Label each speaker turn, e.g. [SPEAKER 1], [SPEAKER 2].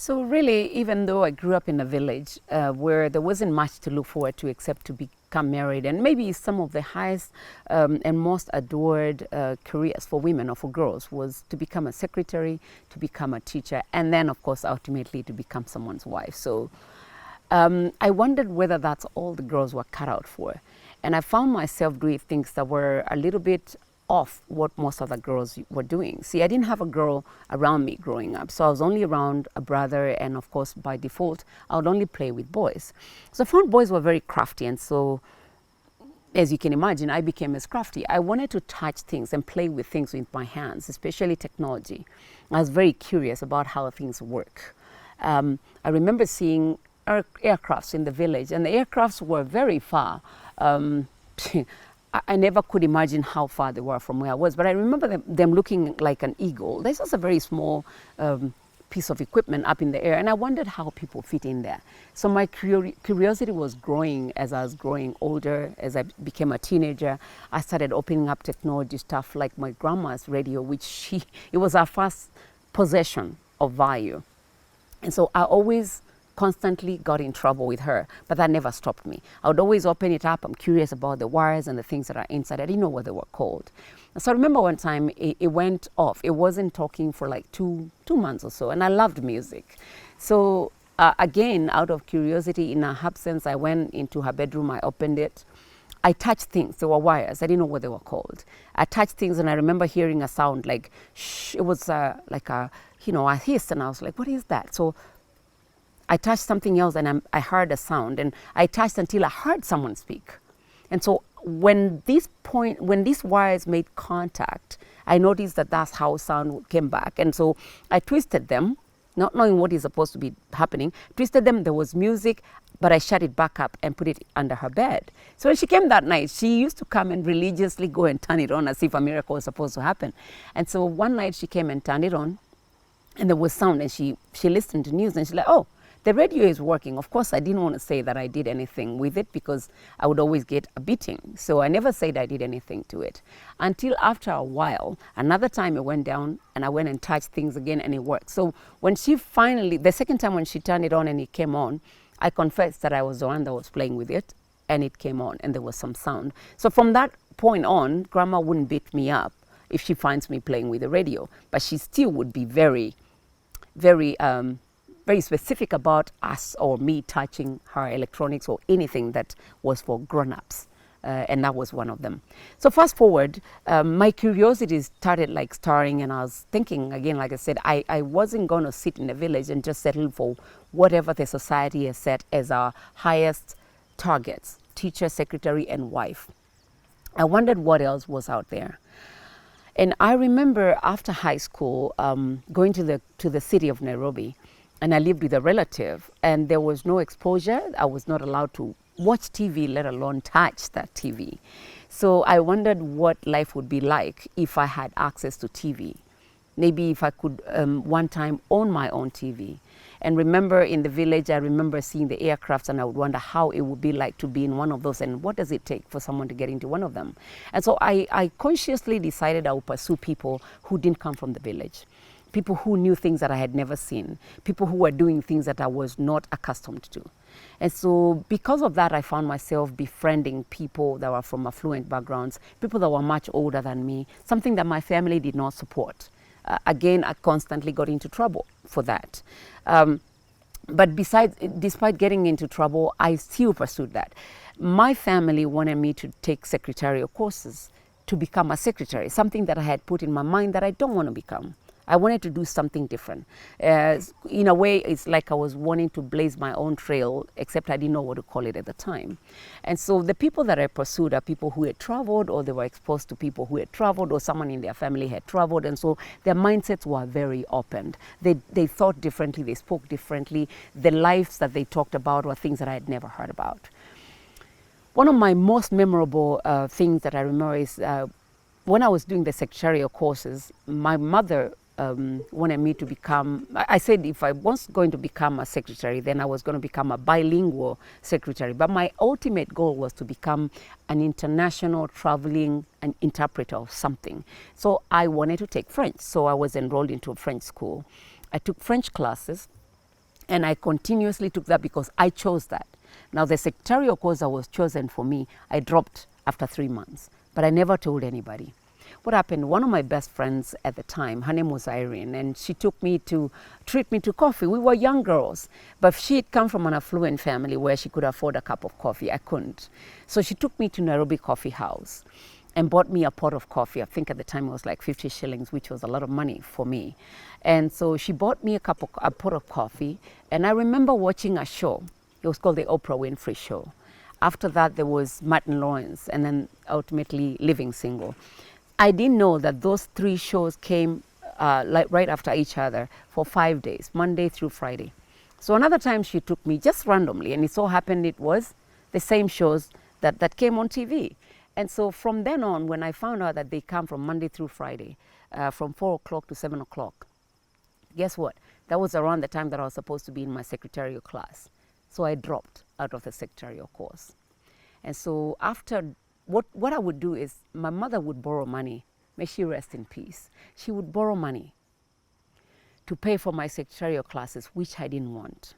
[SPEAKER 1] So really, even though I grew up in a village where there wasn't much to look forward to except to become married, and maybe some of the highest and most adored careers for women or for girls was to become a secretary, to become a teacher, and then of course ultimately to become someone's wife. So I wondered whether that's all the girls were cut out for. And I found myself doing things that were a little bit off what most other girls were doing. See, I didn't have a girl around me growing up, so I was only around a brother, and of course, by default, I would only play with boys. So I found boys were very crafty, and so as you can imagine, I became as crafty. I wanted to touch things and play with things with my hands, especially technology. I was very curious about how things work. I remember seeing aircrafts in the village, and the aircrafts were very far. I never could imagine how far they were from where I was, but I remember them looking like an eagle. This was a very small piece of equipment up in the air, and I wondered how people fit in there. So my curiosity was growing as I was growing older. As I became a teenager, I started opening up technology stuff like my grandma's radio, which it was our first possession of value. And so I always constantly got in trouble with her, but that never stopped me. I would always open it up. I'm curious about the wires and the things that are inside. I didn't know what they were called. So I remember one time it went off. It wasn't talking for like two months or so, and I loved music. So again, out of curiosity, in her absence, I went into her bedroom, I opened it. I touched things. There were wires. I didn't know what they were called. I touched things, and I remember hearing a sound like shh. It was like a hiss, and I was like, what is that? So I touched something else, and I heard a sound, and I touched until I heard someone speak. And so when these wires made contact, I noticed that that's how sound came back. And so I twisted them, not knowing what is supposed to be happening, twisted them, there was music, but I shut it back up and put it under her bed. So when she came that night, she used to come and religiously go and turn it on as if a miracle was supposed to happen. And so one night she came and turned it on, and there was sound, and she listened to news, and she's like, oh, the radio is working. Of course, I didn't want to say that I did anything with it because I would always get a beating. So I never said I did anything to it. Until after a while, another time it went down, and I went and touched things again, and it worked. So when she finally, the second time when she turned it on and it came on, I confessed that I was the one that was playing with it, and it came on, and there was some sound. So from that point on, Grandma wouldn't beat me up if she finds me playing with the radio, but she still would be very, very specific about us or me touching her electronics or anything that was for grown-ups. And that was one of them. So fast forward, my curiosity started like stirring, and I was thinking, again, like I said, I wasn't going to sit in the village and just settle for whatever the society has set as our highest targets, teacher, secretary, and wife. I wondered what else was out there. And I remember after high school, going to the city of Nairobi, and I lived with a relative, and there was no exposure. I was not allowed to watch TV, let alone touch that TV. So I wondered what life would be like if I had access to TV. Maybe if I could one time own my own TV. And remember in the village, I remember seeing the aircrafts, and I would wonder how it would be like to be in one of those, and what does it take for someone to get into one of them. And so I consciously decided I would pursue people who didn't come from the village. People who knew things that I had never seen, people who were doing things that I was not accustomed to. And so because of that, I found myself befriending people that were from affluent backgrounds, people that were much older than me, something that my family did not support. Again, I constantly got into trouble for that. But despite getting into trouble, I still pursued that. My family wanted me to take secretarial courses to become a secretary, something that I had put in my mind that I don't want to become. I wanted to do something different. In a way, it's like I was wanting to blaze my own trail, except I didn't know what to call it at the time. And so the people that I pursued are people who had traveled, or they were exposed to people who had traveled, or someone in their family had traveled. And so their mindsets were very opened. They thought differently, they spoke differently. The lives that they talked about were things that I had never heard about. One of my most memorable things that I remember is when I was doing the secretarial courses, my mother wanted me to become, I said if I was going to become a secretary, then I was going to become a bilingual secretary. But my ultimate goal was to become an international traveling an interpreter of something. So I wanted to take French. So I was enrolled into a French school. I took French classes. And I continuously took that because I chose that. Now, the secretarial course that was chosen for me, I dropped after 3 months, but I never told anybody. What happened, one of my best friends at the time, her name was Irene, and she took me to treat me to coffee. We were young girls, but she had come from an affluent family where she could afford a cup of coffee. I couldn't. So she took me to Nairobi Coffee House and bought me a pot of coffee. I think at the time it was like 50 shillings, which was a lot of money for me. And so she bought me a pot of coffee, and I remember watching a show. It was called the Oprah Winfrey Show. After that, there was Martin Lawrence, and then ultimately Living Single. I didn't know that those 3 shows came like right after each other for 5 days, Monday through Friday. So another time she took me just randomly, and it so happened it was the same shows that came on TV. And so from then on, when I found out that they come from Monday through Friday, from 4 o'clock to 7 o'clock, guess what? That was around the time that I was supposed to be in my secretarial class. So I dropped out of the secretarial course. And so after, what I would do is, my mother would borrow money. May she rest in peace. She would borrow money to pay for my secretarial classes, which I didn't want.